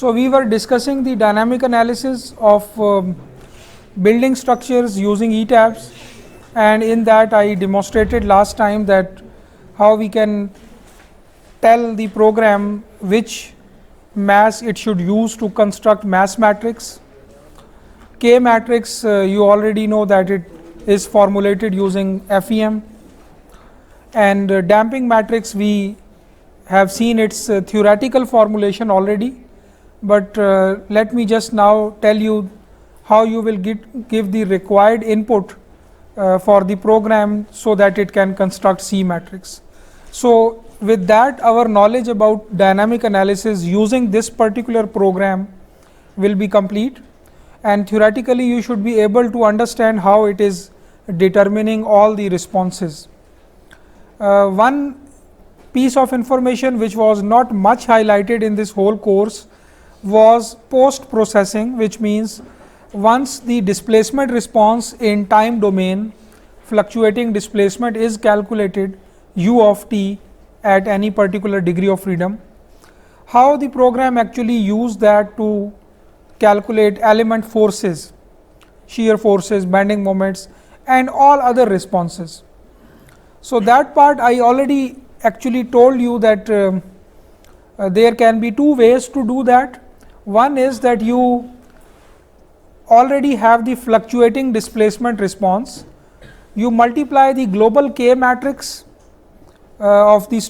So, we were discussing the dynamic analysis of building structures using ETABS, and in that I demonstrated last time that how we can tell the program which mass it should use to construct mass matrix. K matrix, you already know that it is formulated using FEM, and damping matrix we have seen its theoretical formulation already, but let me just now tell you how you will give the required input for the program so that it can construct C matrix. So, with that our knowledge about dynamic analysis using this particular program will be complete, and theoretically you should be able to understand how it is determining all the responses. One piece of information which was not much highlighted in this whole course was post processing, which means once the displacement response in time domain, fluctuating displacement is calculated u of t at any particular degree of freedom, how the program actually used that to calculate element forces, shear forces, bending moments and all other responses. So, that part I already actually told you that there can be two ways to do that. One is that you already have the fluctuating displacement response, you multiply the global K matrix of the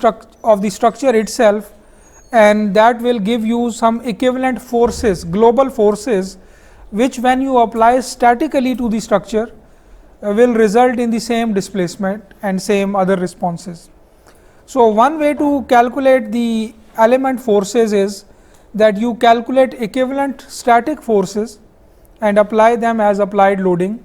structure itself, and that will give you some equivalent forces, global forces, which when you apply statically to the structure will result in the same displacement and same other responses. So, one way to calculate the element forces is that you calculate equivalent static forces and apply them as applied loading,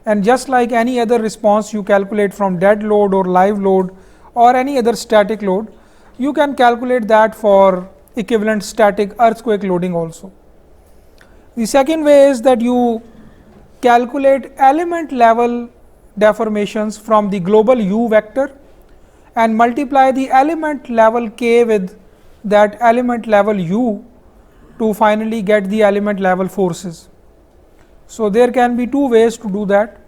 and just like any other response you calculate from dead load or live load or any other static load, you can calculate that for equivalent static earthquake loading also. The second way is that you calculate element level deformations from the global u vector and multiply the element level k with that element level u to finally get the element level forces. So, there can be two ways to do that,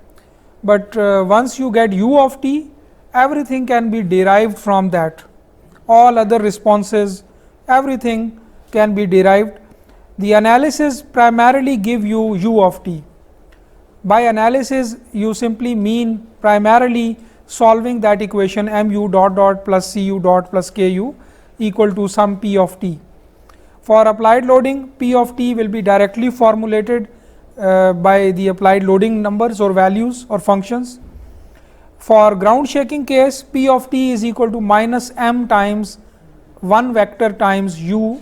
but once you get u of t, everything can be derived from that, all other responses, everything can be derived. The analysis primarily give you u of t. By analysis you simply mean primarily solving that equation mu dot dot plus cu dot plus ku equal to some p of t. For applied loading, p of t will be directly formulated by the applied loading numbers or values or functions. For ground shaking case, p of t is equal to minus m times one vector times u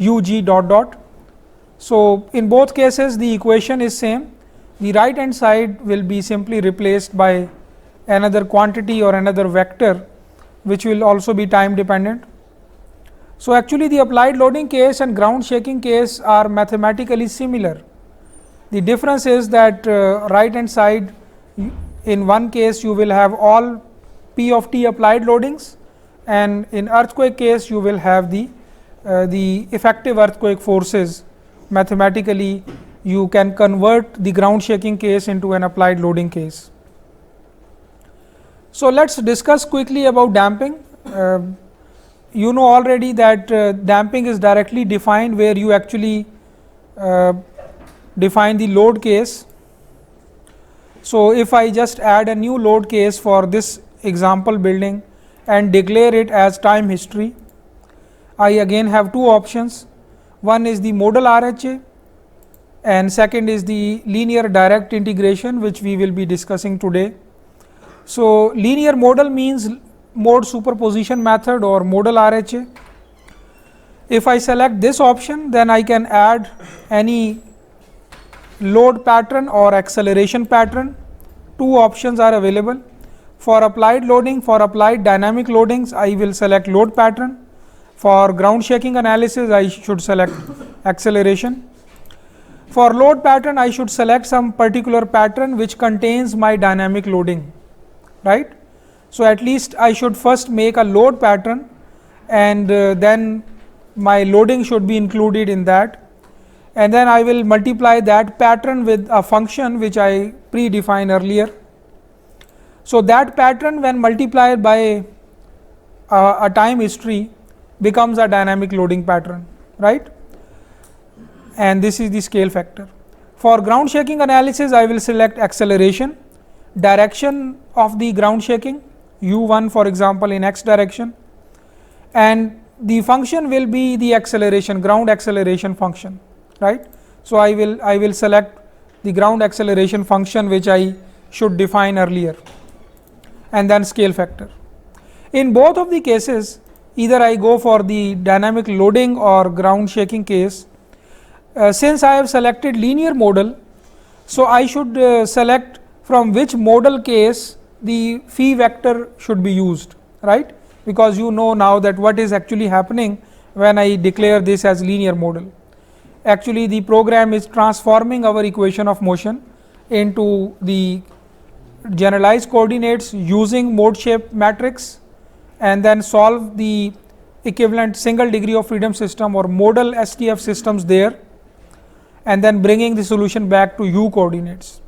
ug dot dot. So, in both cases the equation is same. The right hand side will be simply replaced by another quantity or another vector, which will also be time dependent. So, actually the applied loading case and ground shaking case are mathematically similar. The difference is that right hand side, in one case you will have all p of t applied loadings, and in earthquake case you will have the effective earthquake forces. Mathematically you can convert the ground shaking case into an applied loading case. So, let us discuss quickly about damping. You know already that damping is directly defined where you actually define the load case. So, if I just add a new load case for this example building and declare it as time history, I again have two options. One is the modal RHA and second is the linear direct integration, which we will be discussing today. So, linear modal means mode superposition method or modal RHA. If I select this option, then I can add any load pattern or acceleration pattern. Two options are available. For applied loading, for applied dynamic loadings, I will select load pattern. For ground shaking analysis, I should select acceleration. For load pattern, I should select some particular pattern which contains my dynamic loading, right. So, at least I should first make a load pattern, and then my loading should be included in that. and then I will multiply that pattern with a function which I predefined earlier. So that pattern, when multiplied by a time history, becomes a dynamic loading pattern, right? And this is the scale factor. For ground shaking analysis, I will select acceleration, direction of the ground shaking, u1 for example in x direction, and the function will be the acceleration, ground acceleration function, right. So I will select the ground acceleration function which I should define earlier, and then scale factor. In both of the cases, either I go for the dynamic loading or ground shaking case. Since I have selected linear modal, so I should select from which modal case the phi vector should be used, right, because you know now that what is actually happening when I declare this as linear modal. Actually the program is transforming our equation of motion into the generalized coordinates using mode shape matrix, and then solve the equivalent single degree of freedom system or modal STF systems there, and then bringing the solution back to u coordinates.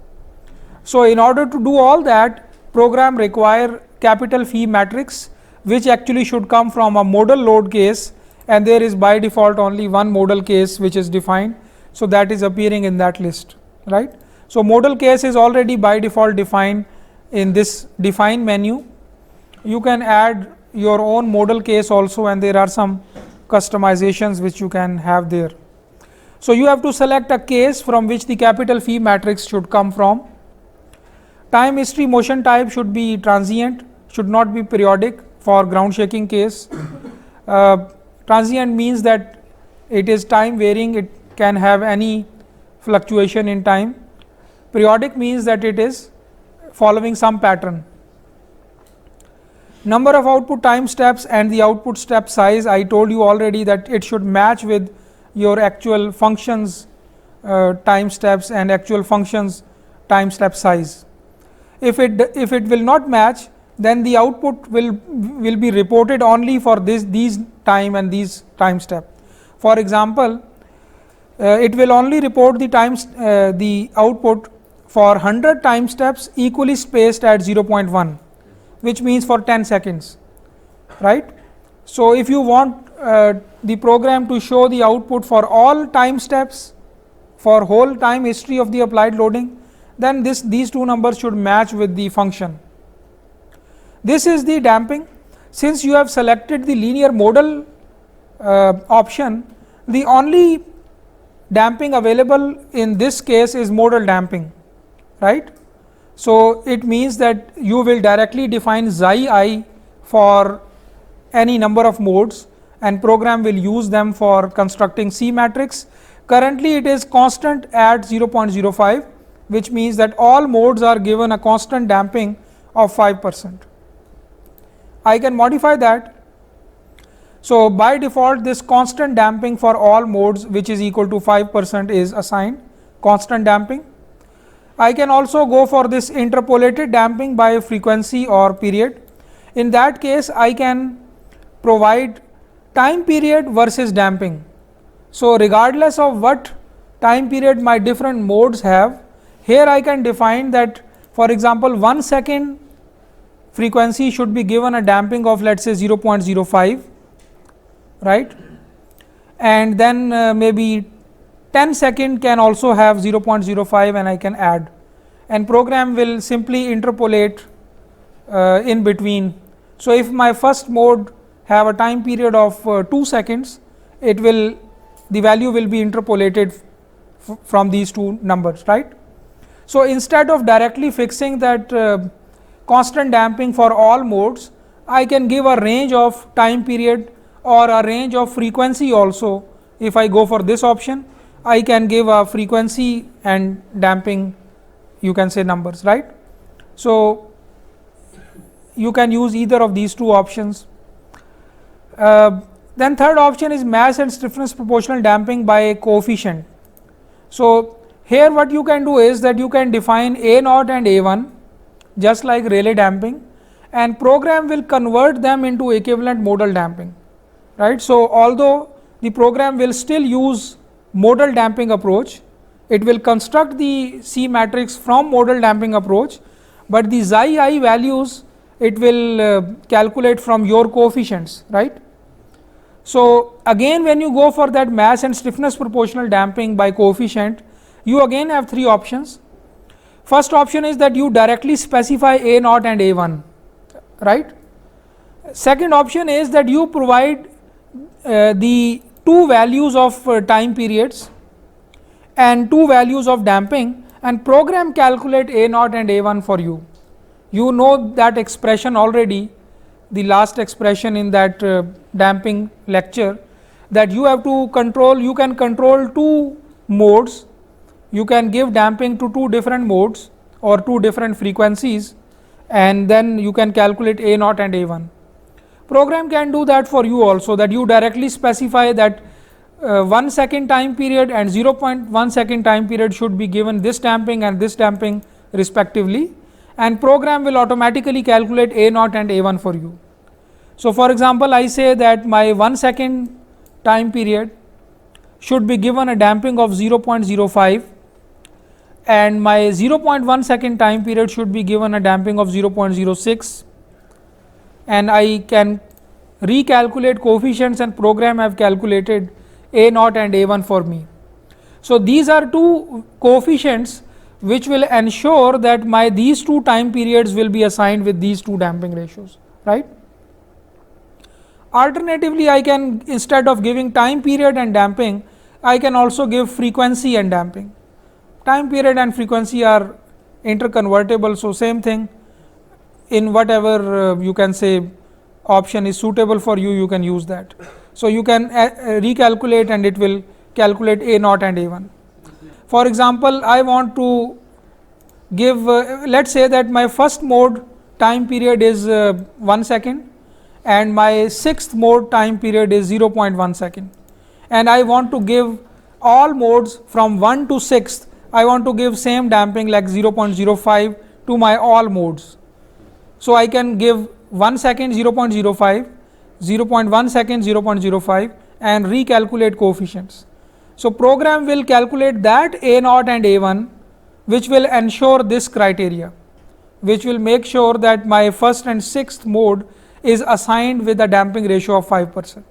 So in order to do all that, program require capital phi matrix, which actually should come from a modal load case, and there is by default only one modal case which is defined. So that is appearing in that list, right. So modal case is already by default defined in this define menu. You can add your own modal case also, and there are some customizations which you can have there. So you have to select a case from which the capital phi matrix should come from. Time history motion type should be transient, should not be periodic for ground shaking case. Transient means that it is time varying, it can have any fluctuation in time. Periodic means that it is following some pattern. Number of output time steps and the output step size, I told you already that it should match with your actual functions time steps and actual functions time step size. If it will not match, then the output will be reported only for these time and these time step. For example, it will only report the output for 100 time steps equally spaced at 0.1, which means for 10 seconds, right. So if you want the program to show the output for all time steps for whole time history of the applied loading, then these two numbers should match with the function. This is the damping. Since you have selected the linear modal option, the only damping available in this case is modal damping, right. So it means that you will directly define xi I for any number of modes, and program will use them for constructing C matrix. Currently it is constant at 0.05, which means that all modes are given a constant damping of 5%. I can modify that. So by default this constant damping for all modes, which is equal to 5%, is assigned constant damping. I can also go for this interpolated damping by frequency or period. In that case I can provide time period versus damping. So regardless of what time period my different modes have, here I can define that, for example, 1 second frequency should be given a damping of, let us say, 0.05, right, and then maybe 10 second can also have 0.05, and I can add, and program will simply interpolate in between. So if my first mode have a time period of 2 seconds, the value will be interpolated from these two numbers, right. So instead of directly fixing that constant damping for all modes, I can give a range of time period or a range of frequency also. If I go for this option, I can give a frequency and damping, you can say, numbers, right. So you can use either of these two options. Then third option is mass and stiffness proportional damping by a coefficient. So here what you can do is that you can define A0 and A1 just like Rayleigh damping, and program will convert them into equivalent modal damping, right. So although the program will still use modal damping approach. It will construct the C matrix from modal damping approach, but the xi I values it will calculate from your coefficients, right. So, again when you go for that mass and stiffness proportional damping by coefficient, you again have three options. First option is that you directly specify A naught and A1, right. Second option is that you provide the two values of time periods and two values of damping, and program calculate A naught and A1 for you. You know that expression already, the last expression in that damping lecture, that you have to control, you can control two modes, you can give damping to two different modes or two different frequencies, and then you can calculate A naught and A1. Program can do that for you also, that you directly specify that 1 second time period and 0.1 second time period should be given this damping and this damping respectively, and program will automatically calculate A naught and A1 for you. So, for example, I say that my 1 second time period should be given a damping of 0.05 and my 0.1 second time period should be given a damping of 0.06, and I can recalculate coefficients and program have calculated A naught and A1 for me. So, these are two coefficients which will ensure that my these two time periods will be assigned with these two damping ratios, right. Alternatively, I can, instead of giving time period and damping, I can also give frequency and damping. Time period and frequency are interconvertible, so same thing, in whatever you can say option is suitable for you, you can use that. So, you can recalculate and it will calculate A naught and A1. For example, I want to give let us say that my first mode time period is 1 second and my sixth mode time period is 0.1 second, and I want to give all modes from 1 to 6th, I want to give same damping like 0.05 to my all modes. So, I can give 1 second 0.05, 0.1 second 0.05 and recalculate coefficients. So, program will calculate that A naught and A1, which will ensure this criteria, which will make sure that my first and sixth mode is assigned with a damping ratio of 5%.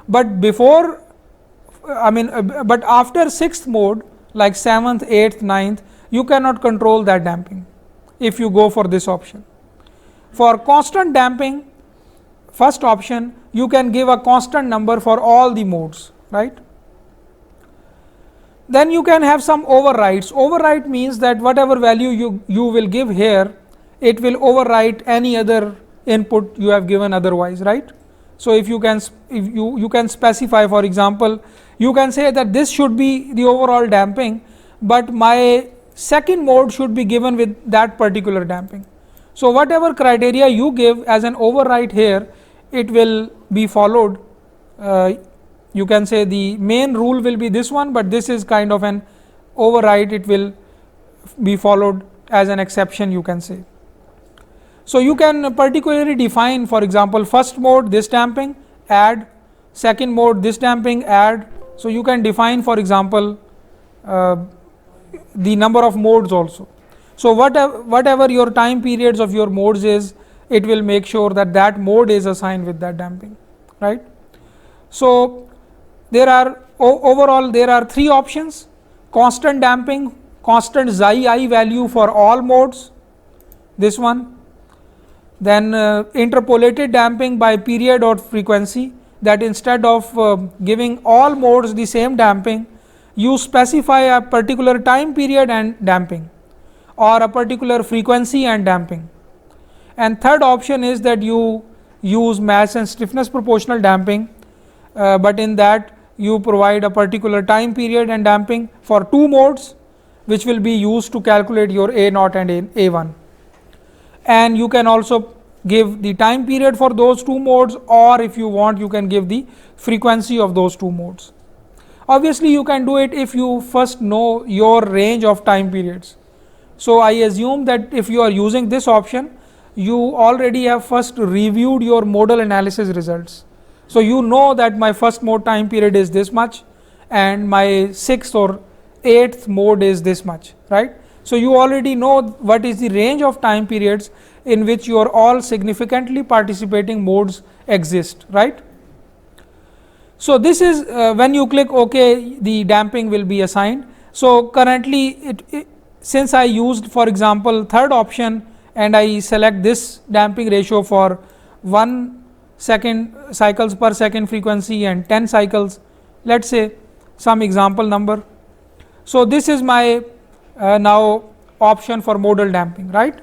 But before, but after sixth mode like 7th, 8th, 9th, you cannot control that damping if you go for this option. For constant damping, first option, you can give a constant number for all the modes, right. Then you can have some overrides. Override means that whatever value you will give here, it will overwrite any other input you have given otherwise, right. So, if you can specify, for example, you can say that this should be the overall damping, but my second mode should be given with that particular damping. So, whatever criteria you give as an override here, it will be followed. You can say the main rule will be this one, but this is kind of an override, it will be followed as an exception, you can say. So, you can particularly define, for example, first mode this damping add, second mode this damping add. So, you can define, for example, the number of modes also. So, whatever your time periods of your modes is, it will make sure that that mode is assigned with that damping, right. So, there are overall there are three options: constant damping, constant xi I value for all modes, this one, then interpolated damping by period or frequency, that instead of giving all modes the same damping, you specify a particular time period and damping, or a particular frequency and damping. And third option is that you use mass and stiffness proportional damping, but in that you provide a particular time period and damping for two modes, which will be used to calculate your A naught and A1. And you can also give the time period for those two modes, or if you want, you can give the frequency of those two modes. Obviously, you can do it if you first know your range of time periods. So, I assume that if you are using this option, you already have first reviewed your modal analysis results. So, you know that my first mode time period is this much and my sixth or eighth mode is this much, right. So, you already know what is the range of time periods in which your all significantly participating modes exist, right. So, this is when you click OK, the damping will be assigned. So, currently since I used for example third option and I select this damping ratio for 1 second cycles per second frequency and 10 cycles, let us say some example number. So, this is my now option for modal damping, right.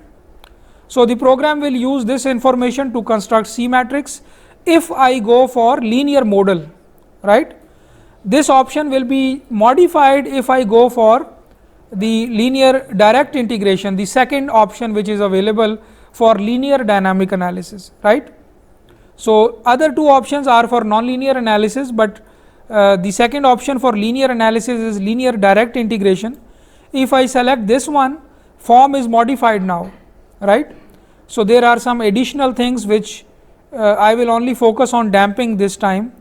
So, the program will use this information to construct C matrix. If I go for linear modal, right, this option will be modified if I go for the linear direct integration, the second option which is available for linear dynamic analysis, right. So, other two options are for nonlinear analysis, but the second option for linear analysis is linear direct integration. If I select this one, form is modified now, right. So, there are some additional things which I will only focus on damping this time.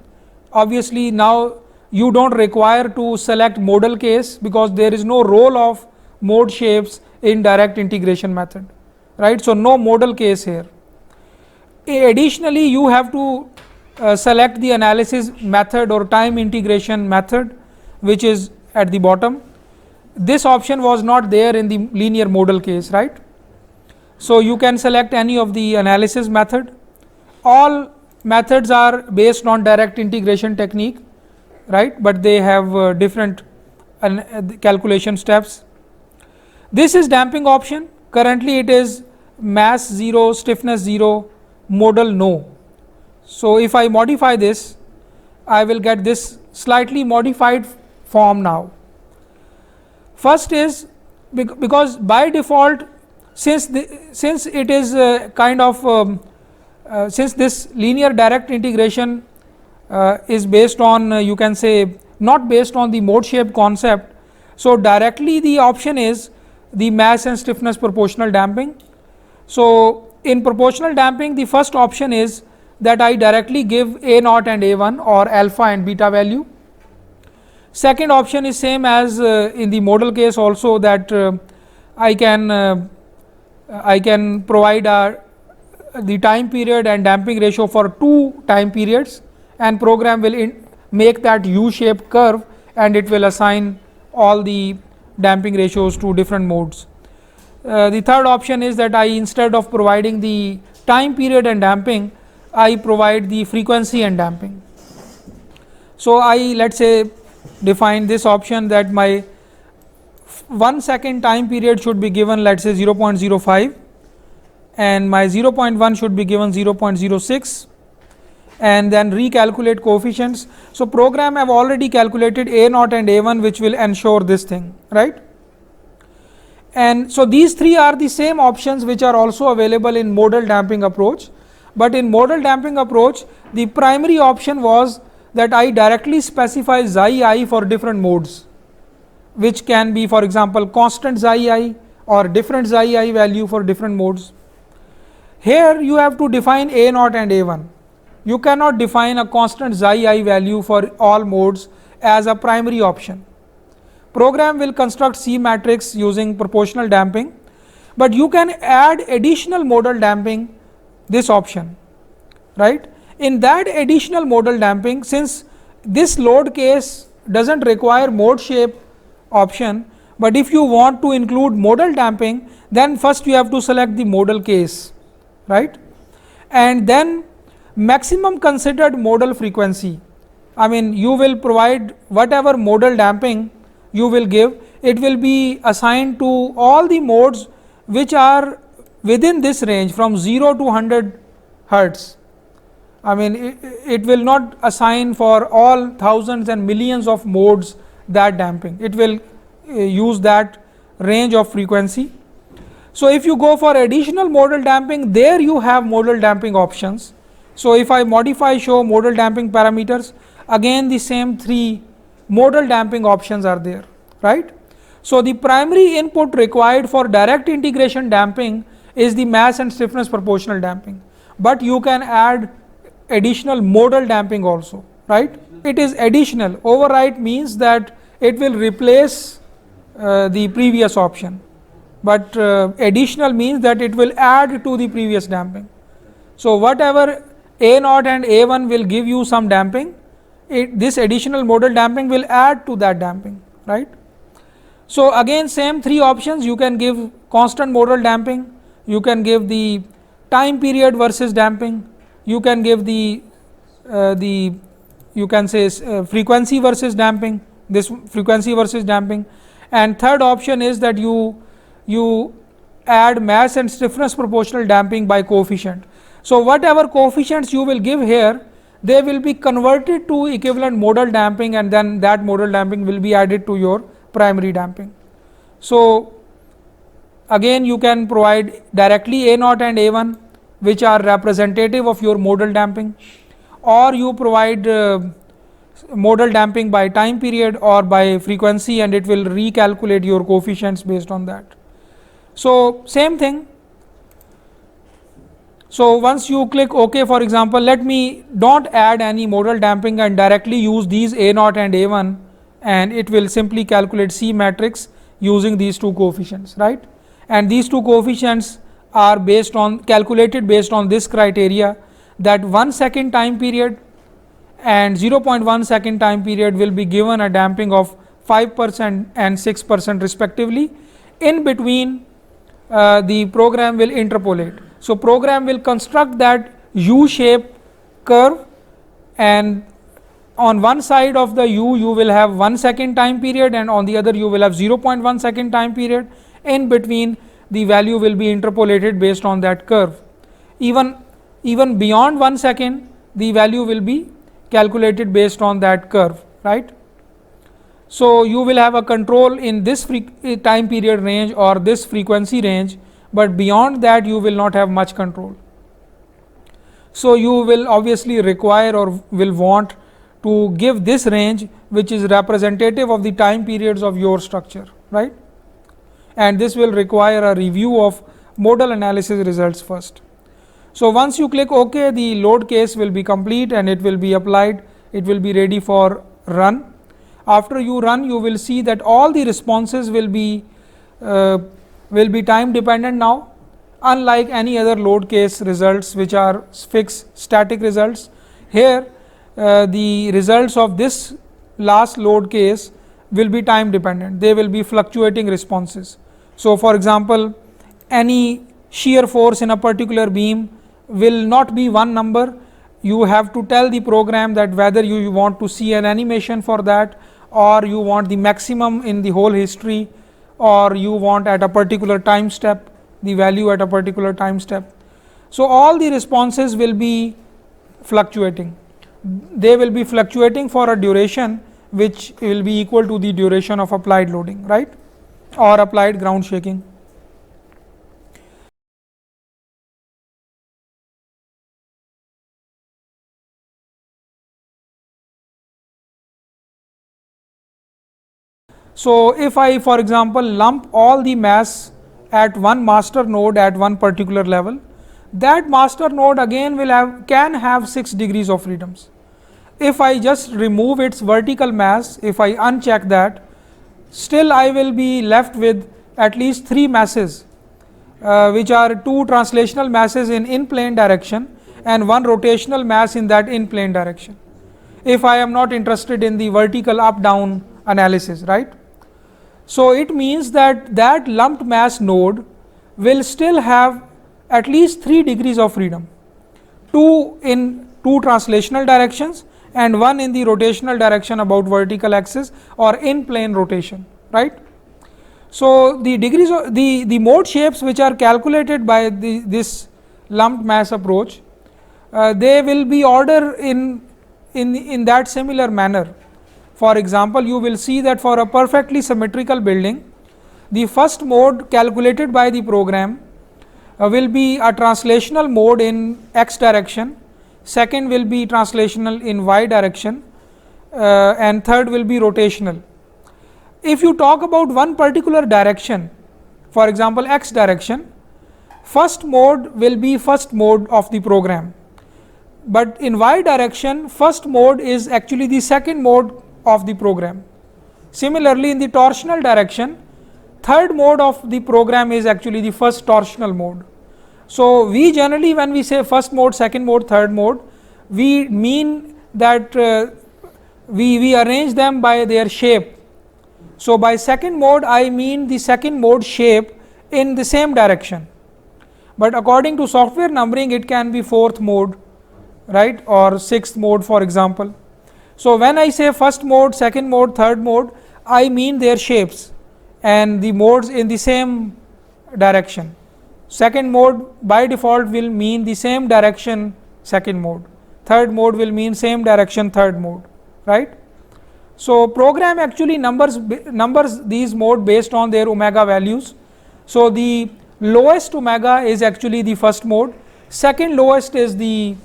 Obviously, now you do not require to select modal case, because there is no role of mode shapes in direct integration method, right. So, no modal case here. Additionally, you have to select the analysis method or time integration method, which is at the bottom. This option was not there in the linear modal case, right. So, you can select any of the analysis method. All methods are based on direct integration technique, right, but they have different calculation steps. This is damping option. Currently, it is mass 0, stiffness 0, modal no. So, if I modify this, I will get this slightly modified form now. First is because by default, since it is kind of since this linear direct integration is based on you can say not based on the mode shape concept. So, directly the option is the mass and stiffness proportional damping. So, in proportional damping, the first option is that I directly give A naught and A1 or alpha and beta value. Second option is same as in the modal case also, that I can provide the time period and damping ratio for 2 time periods, and program will make that U-shaped curve and it will assign all the damping ratios to different modes. The third option is that I, instead of providing the time period and damping, I provide the frequency and damping. So, I let us say define this option that my 1 second time period should be given, let us say 0.05, and my 0.1 should be given 0.06, and then recalculate coefficients. So, program have already calculated A naught and A1, which will ensure this thing, right. And so, these three are the same options which are also available in modal damping approach, but in modal damping approach the primary option was that I directly specify xi I for different modes, which can be for example constant xi I or different xi I value for different modes. Here you have to define A naught and A1. You cannot define a constant xi I value for all modes as a primary option. Program will construct C matrix using proportional damping, but you can add additional modal damping, this option, right. In that additional modal damping, since this load case does not require mode shape option, but if you want to include modal damping, then first you have to select the modal case, right, and then maximum considered modal frequency. I mean, you will provide whatever modal damping you will give, it will be assigned to all the modes which are within this range from 0 to 100 hertz. I mean, it will not assign for all thousands and millions of modes that damping, it will use that range of frequency. So, if you go for additional modal damping, there you have modal damping options. So, if I modify show modal damping parameters, again the same 3 modal damping options are there, right. So, the primary input required for direct integration damping is the mass and stiffness proportional damping, but you can add additional modal damping also, right. It is additional. Overwrite means that it will replace the previous option, but additional means that it will add to the previous damping. So, whatever A0 and A1 will give you some damping, this additional modal damping will add to that damping, right. So, again same three options, you can give constant modal damping, you can give the time period versus damping, you can give the you can say frequency versus damping, this frequency versus damping, and third option is that you add mass and stiffness proportional damping by coefficient. So, whatever coefficients you will give here, they will be converted to equivalent modal damping, and then that modal damping will be added to your primary damping. So, again you can provide directly A0 and A1, which are representative of your modal damping, or you provide modal damping by time period or by frequency, and it will recalculate your coefficients based on that. So, same thing. So, once you click OK, for example, let me don't add any modal damping and directly use these A0 and A1, and it will simply calculate C matrix using these two coefficients, right. And these two coefficients are based on calculated based on this criteria, that 1 second time period and 0.1 second time period will be given a damping of 5% and 6% respectively. In between, the program will interpolate. So, program will construct that U shape curve, and on one side of the U you will have 1 second time period, and on the other you will have 0.1 second time period. In between, the value will be interpolated based on that curve. Even beyond 1 second, the value will be calculated based on that curve, right. So, you will have a control in this time period range or this frequency range, but beyond that you will not have much control. So, you will obviously require or will want to give this range, which is representative of the time periods of your structure, right, and this will require a review of modal analysis results first. So, once you click OK, the load case will be complete and it will be applied, it will be ready for run. After you run, you will see that all the responses will be time dependent now, unlike any other load case results which are fixed static results. Here the results of this last load case will be time dependent, they will be fluctuating responses. So, for example, any shear force in a particular beam will not be one number, you have to tell the program that whether you want to see an animation for that, or you want the maximum in the whole history, or you want at a particular time step the value at a particular time step. So, all the responses will be fluctuating, they will be fluctuating for a duration which will be equal to the duration of applied loading, right, or applied ground shaking. So, if I for example lump all the mass at one master node at one particular level, that master node again will can have 6 degrees of freedoms. If I just remove its vertical mass, if I uncheck that, still I will be left with at least 3 masses, which are 2 translational masses in plane direction and 1 rotational mass in that in plane direction, if I am not interested in the vertical up down analysis, right. So, it means that that lumped mass node will still have at least 3 degrees of freedom, 2 in 2 translational directions and 1 in the rotational direction about vertical axis or in plane rotation, right. So, the degrees of the mode shapes which are calculated by this lumped mass approach, they will be ordered in that similar manner. For example, you will see that for a perfectly symmetrical building, the first mode calculated by the program will be a translational mode in x direction, second will be translational in y direction, and third will be rotational. If you talk about one particular direction, for example x direction, first mode will be first mode of the program, but in y direction first mode is actually the second mode of the program. Similarly, in the torsional direction third mode of the program is actually the first torsional mode. So, we generally when we say first mode, second mode, third mode, we mean that we arrange them by their shape. So, by second mode I mean the second mode shape in the same direction, but according to software numbering it can be fourth mode, right, or sixth mode for example. So, when I say first mode, second mode, third mode, I mean their shapes and the modes in the same direction. Second mode by default will mean the same direction second mode, third mode will mean same direction third mode, right. So, program actually numbers these mode based on their omega values. So, the lowest omega is actually the first mode, second lowest is the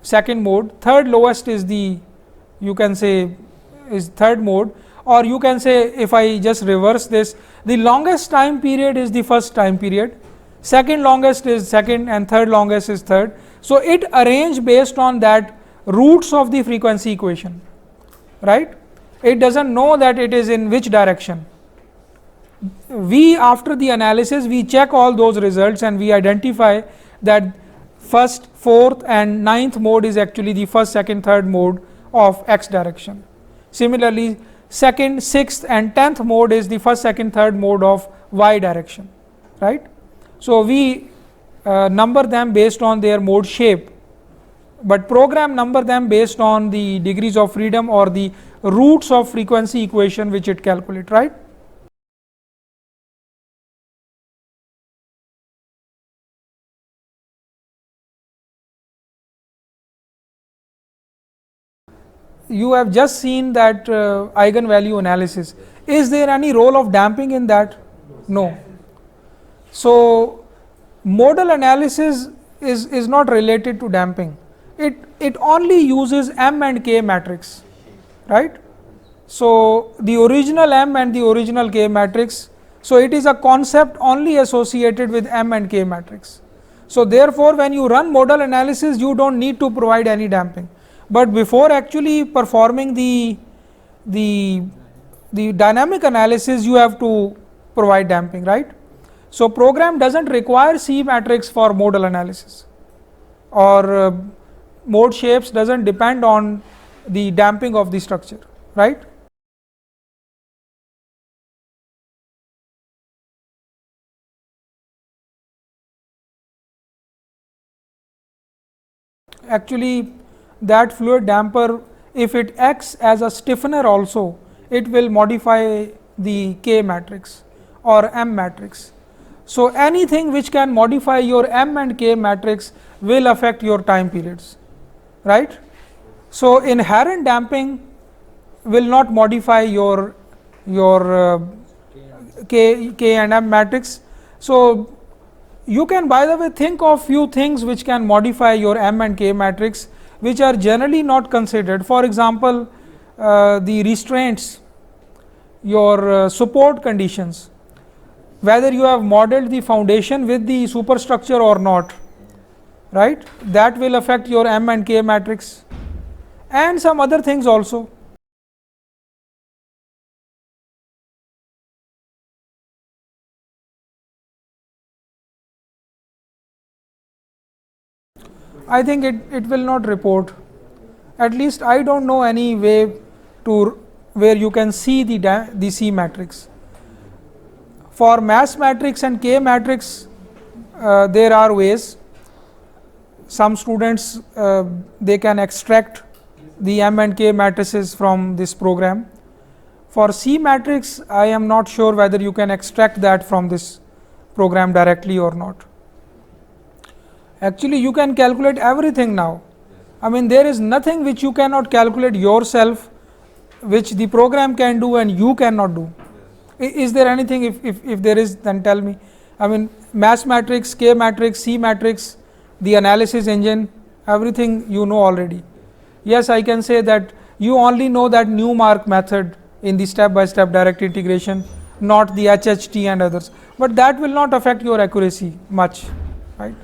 second mode, third lowest is the, you can say, is third mode, or you can say if I just reverse this, the longest time period is the first time period, second longest is second and third longest is third. So, it arranged based on that roots of the frequency equation, right. It does not know that it is in which direction. We after the analysis we check all those results and we identify that first, fourth and ninth mode is actually the first, second, third mode of x direction. Similarly, second, sixth and 10th mode is the first, second, third mode of y direction, right. So, we number them based on their mode shape, but program number them based on the degrees of freedom or the roots of frequency equation which it calculate, right. You have just seen that eigenvalue analysis. Is there any role of damping in that? No. So, modal analysis is not related to damping. It only uses M and K matrix, right. So, the original M and the original K matrix. So, it is a concept only associated with M and K matrix. So, therefore, when you run modal analysis you do not need to provide any damping, but before actually performing the dynamic analysis you have to provide damping, right. So, program does not require C matrix for modal analysis, or mode shapes does not depend on the damping of the structure, right. Actually, that fluid damper, if it acts as a stiffener also, it will modify the K matrix or M matrix. So, anything which can modify your M and K matrix will affect your time periods, right. So, inherent damping will not modify your K and M matrix. So, you can by the way think of few things which can modify your M and K matrix, which are generally not considered. For example, the restraints, your support conditions, whether you have modeled the foundation with the superstructure or not, right, that will affect your M and K matrix, and some other things also. I think it will not report, at least I do not know any way to where you can see the C matrix. For mass matrix and K matrix there are ways. Some students they can extract the M and K matrices from this program. For C matrix I am not sure whether you can extract that from this program directly or not. Actually, you can calculate everything now. I mean, there is nothing which you cannot calculate yourself, which the program can do and you cannot do. Is there anything? If there is, then tell me. I mean, mass matrix, K matrix, C matrix, the analysis engine, everything you know already. Yes, I can say that you only know that Newmark method in the step by step direct integration, not the HHT and others, but that will not affect your accuracy much, right.